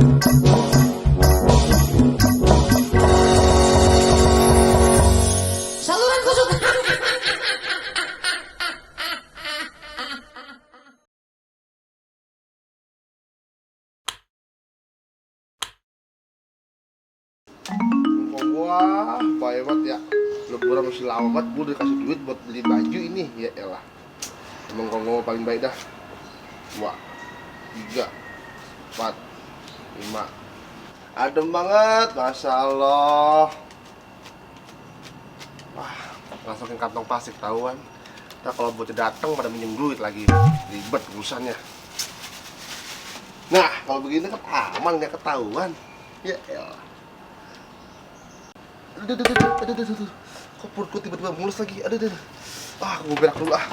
Saluran kesukaan. Wah, baik banget ya. Lebaran masih lama banget, gue udah kasih duit buat beli baju ini. Ya elah, emang kongko paling baik dah. 2, 3, 4, 5. Adem banget, Masya Allah. Wah, masukin kantong plastik tahuan. Ntar kalau bocah datang pada minjem duit lagi, ribet urusannya. Nah, kalau begini kan aman, nggak ketahuan. Ya elah. Aduh. Kok perutku tiba-tiba mulus lagi? Aduh. Ah, gue berak dulu ah.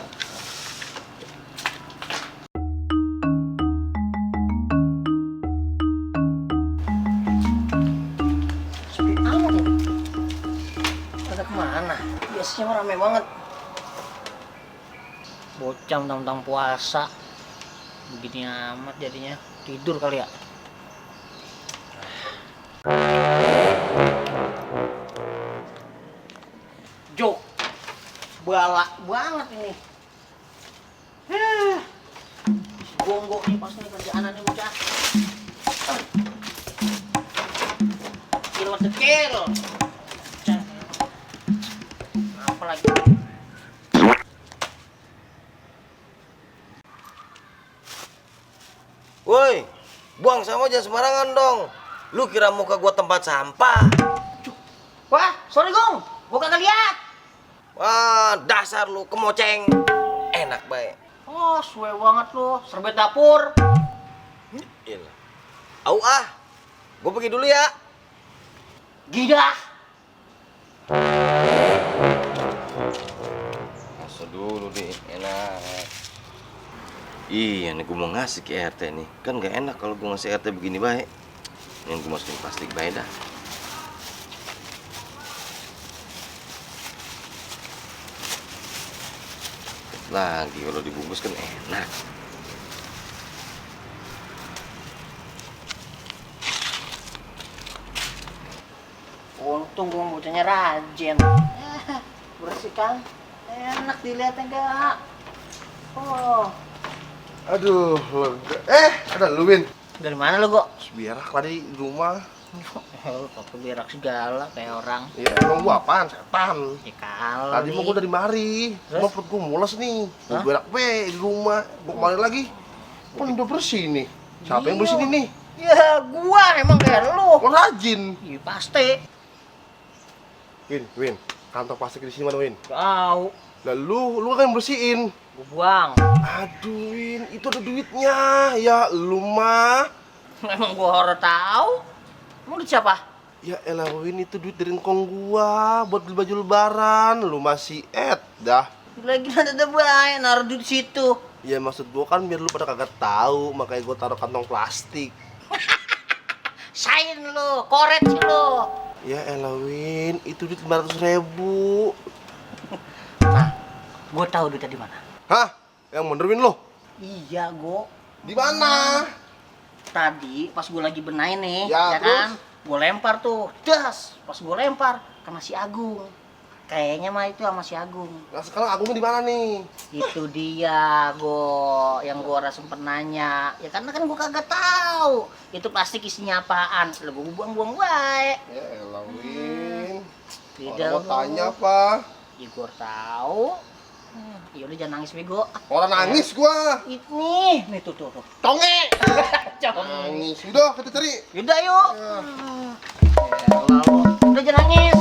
Sepi amat ini. Ada kemana? Biasanya mah rame banget. Bocah mentang-mentang puasa. Begini amat jadinya. Tidur kali ya? Jok, balak banget ini. Gonggok nih pas nih kerjaan nih bocah. Kecil. Apa lagi? Woi, buang sampah jangan sembarangan dong. Lu kira muka gua tempat sampah? Wah, sorry Gong, gua kagak lihat. Wah, dasar lu kemoceng. Enak baik. Oh, suwe banget lu, serbet dapur. Iyalah. Au ah. Gua pergi dulu ya. Gidah. Masuk dulu nih, enak. Iya nih gua mau ngasih ke RT nih. Kan gak enak kalau gua ngasih RT begini baik. Yang gua masukin plastik baik dah. Lagi kalau dibungkus kan enak. Untung gua bocahnya rajin. Bersih kan? Enak dilihatnya enggak? Oh, Aduh, lega. Ada lu, Win. dari mana lu, Go? Biarak tadi di rumah. Lu pakai berak segala kayak orang. Ya emang gua apaan? Setan. Ya kali. Tadi mau gua dari mari. Cuma perut gua mules nih. Mau Hah? berak di rumah. Gua kemari lagi. Kan udah bersih nih. Siapa yang Iya. bersih nih? Ya, gua emang kayak lu. Gua rajin. Iya, pasti. Win. Kantong plastik di sini mana, Win? Tahu. Lah lu kan yang bersihin. Gua buang. Aduh, Win, itu ada duitnya. Ya, lu mah. Emang gua harus tahu. Mau duit siapa? Ya elah, Win, itu duit dari engkong gua buat beli baju lebaran. Lu masih dah. Lagi ada baik naruh duit situ. Ya maksud gua kan biar lu pada kagak tahu, makanya gua taruh kantong plastik. Sain lu, koret lu. Ya elah, Win, itu duit 500.000. Nah, gua tahu duitnya di mana. Hah? Yang bener, Win, lu? Iya, Go. Di mana? Tadi pas gue lagi benain nih, Ya, kan? Gue lempar tuh, das. Pas gue lempar kena si Agung. Kayaknya mah itu sama si Agung. Nah, sekarang Agungnya di mana nih? Itu dia, yang gue sempet nanya. Ya karena kan gue kagak tahu. Itu plastik isinya apaan. Lalu gue buang-buang baik. Ya elah, Win. Tidak, Orang mau Go. tanya apa? Ya gue tahu. Ya udah jangan nangis bego. Orang nangis gua. Ini, nih tuh. Tonge. Jangan Nangis. Udah, kita cari. Yaudah yuk. Ya. Elah lo. Udah jangan nangis.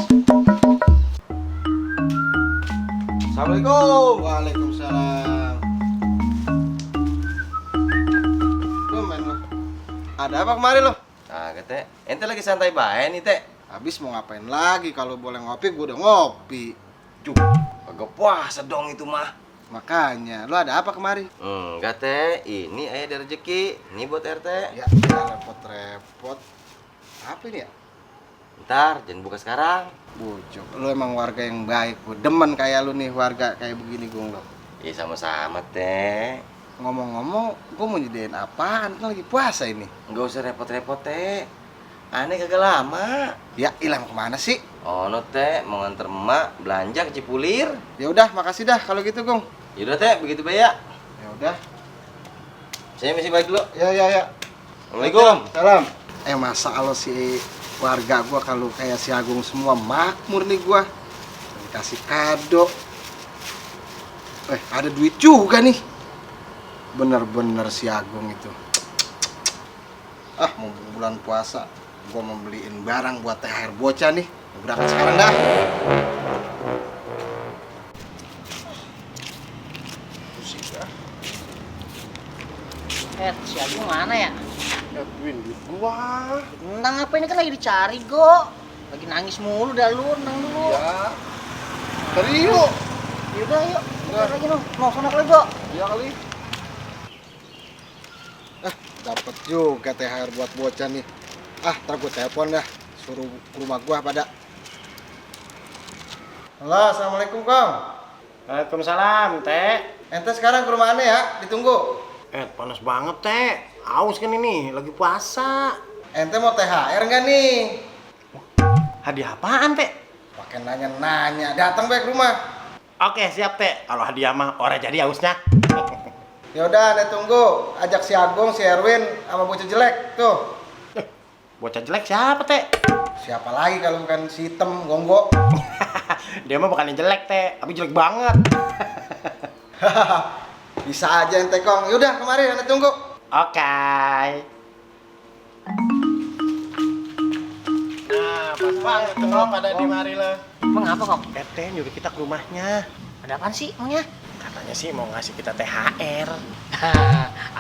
Assalamualaikum. Waalaikumsalam. Tumben lo. Ada apa kemarin lo? Kagak teh. Ente lagi santai bae nih teh. Habis mau ngapain lagi? Kalau boleh ngopi, gue udah ngopi. Cuk. Kagak puasa dong itu mah. Makanya, lo ada apa kemari? Enggak teh. Ini ayah ada rezeki. Ini buat RT. Ya, repot-repot. Apa ini ya? Ntar, jangan buka sekarang. Bocok. Lo emang warga yang baik. Gue demen kayak lo nih, warga kayak begini gue lo. Iya sama-sama teh. ngomong-ngomong, gue mau nyediain apaan? Kan lagi puasa ini. Nggak usah repot-repot, Teh. Aneh kagak lama. Ya, ilang kemana sih? Oh, no, Teh, mau nganter emak belanja ke Cipulir. Ya udah, makasih dah kalau gitu, Gong. Yaudah, Teh, begitu baik ya. Ya udah. Saya mesti balik dulu. Ya. Assalamualaikum. Salam. Masa kalau si warga gua kalau kayak si Agung semua makmur nih gua. Dikasih kado. Ada duit juga nih. Bener-bener si Agung itu. Mau bulan puasa, gua mau beliin barang buat THR bocah nih. Gua berangkat sekarang dah. Si Agung mana ya? Edwin, duit gua. Nang apa ini kan lagi dicari, Go. Lagi nangis mulu dah lu, nang dulu. Ya. Cari yuk. Yaudah, yuk. Bentar lagi no. No, sana kali, Go. Ya kali. Dapat juga THR buat bocah nih. Ntar gue telepon dah. Suruh ke rumah gua pada. Halo, assalamualaikum Kong. Waalaikumsalam, Teh. Ente sekarang ke rumah aneh ya, ditunggu. Panas banget, Teh. Aus kan ini, lagi puasa. Ente mau THR nggak nih? Hadiah apaan, Teh? Pakai nanya-nanya, datang baik ke rumah. Oke, siap, Teh. Kalau hadiah mah orang jadi ausnya. Ya udah, Ente tunggu. Ajak si Agung, si Erwin, sama bocah jelek tuh. Bocah jelek siapa, Teh? Siapa lagi kalau bukan si Hitam, Gonggo? Dia mah bukannya jelek, Teh, tapi jelek banget. Bisa aja Ente Kong. Yaudah, kemari Ente tunggu. Oke. Nah, pas banget tuh pada di mari lah. Emang apa, Kok? Teh nyuruh kita ke rumahnya. Ada apaan sih emangnya? Katanya sih mau ngasih kita THR.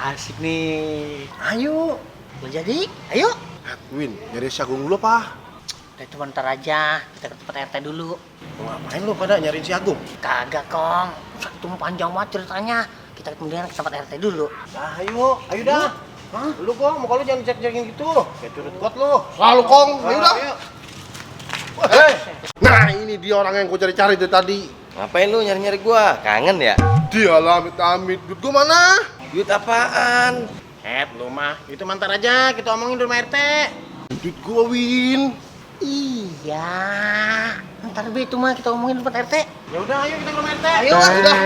Asik nih. Ayo. Lo jadi? Ayo. Edwin, nyari si Agung dulu apa? Udah cuma ntar aja. Kita ke tempat RT dulu. Mau ngapain lu pada nyariin si Agung? Kagak, Kong. Itu panjang banget ceritanya. Kita kemudian ke tempat RT dulu. Nah, ayo dah. Hah? Lu kok, muka lu jangan dicek-cekin gitu. Kayak curut got lu. Selalu Kong, ayo dah. Ayo. Nah, ini dia orang yang gua cari-cari dari tadi. Ngapain lu nyari-nyari gua? Kangen ya? Dia lah, amit-amit. Duit gua mana? Duit apaan? Lu mah, itu mantar aja, kita omongin di rumah RT. Duit gua, Win. Iya. Ntar be itu mah kita omongin di tempat RT. Ya udah, ayo kita ke rumah RT. Ayo. Udah.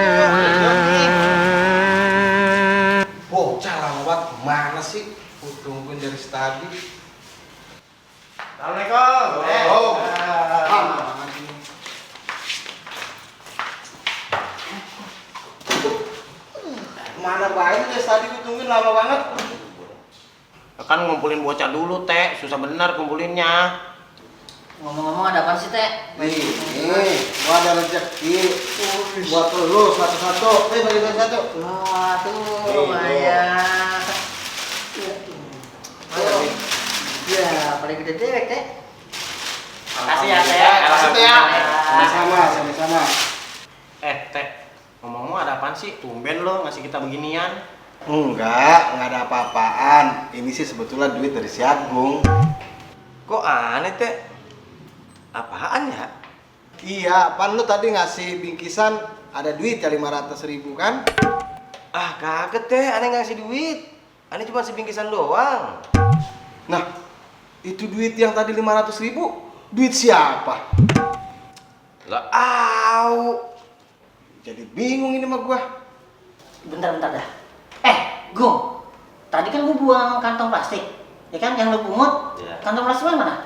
Bocah lama banget, kemana sih? Gua tungguin dari tadi. Assalamualaikum. Oh. Mana baik dari tadi gua tungguin lama banget. Kan ngumpulin bocah dulu, Teh. Susah bener kumpulinnya. Ngomong-ngomong ada apa sih, Teh? Nih, gua ada rezeki buat lu satu-satu. Bagi-bagi satu. Wah, tuh Nih, lumayan. Ayo. Ya, paling gede dewek, Teh. Makasih ya, Teh. Makasih, Teh, ya. Sama-sama. Teh. Ngomong-ngomong ada apaan sih? Tumben lo ngasih kita beginian. Enggak ada apa-apaan. Ini sih sebetulnya duit dari si Agung. Kok aneh, Teh? Apaan ya? Iya, pan lu tadi ngasih bingkisan ada duit ya 500.000 kan? Ah, kaget, Teh. Aneh ngasih duit. Aneh cuma sebingkisan doang. Nah, itu duit yang tadi 500.000, duit siapa? Lah, au. Jadi bingung ini mah gua. Bentar dah. Gung. Tadi kan gua buang kantong plastik. Ya kan yang lu pungut? Iya. Kantong plastik mana?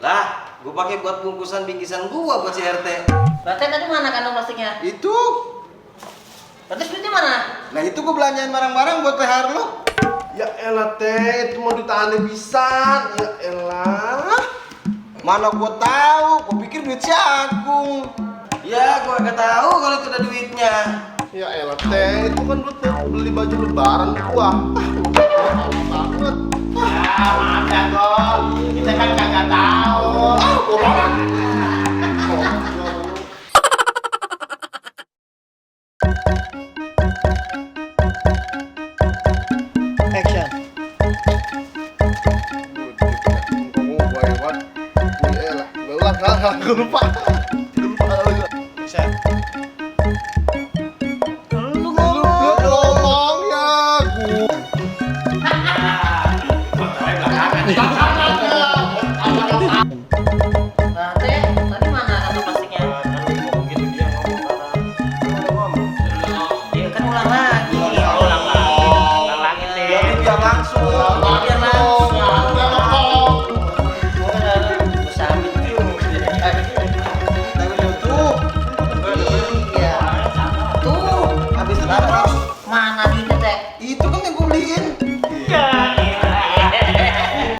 Lah, gua pakai buat bungkusan bingkisan gua buat si RT. Berarti tadi mana kantong plastiknya? Itu. Berarti duitnya mana? Nah, itu gua belanjain barang-barang buat THR lu. Ya elah, Teh. Itu mau duit aneh bisa. Ya elah. Mana gua tahu, gua pikir duit si Agung. Ya, gua gak tahu kalau itu ada duitnya. Ya elah, Teh. Itu kan duit beli baju lebaran gua. Banget. Maaf ya, Gong. Kita kan kagak tahu. Action. Kamu baik banget. Ya elah. Belah, gua lupa. Bisa. Lu Lu ngomong. Hah?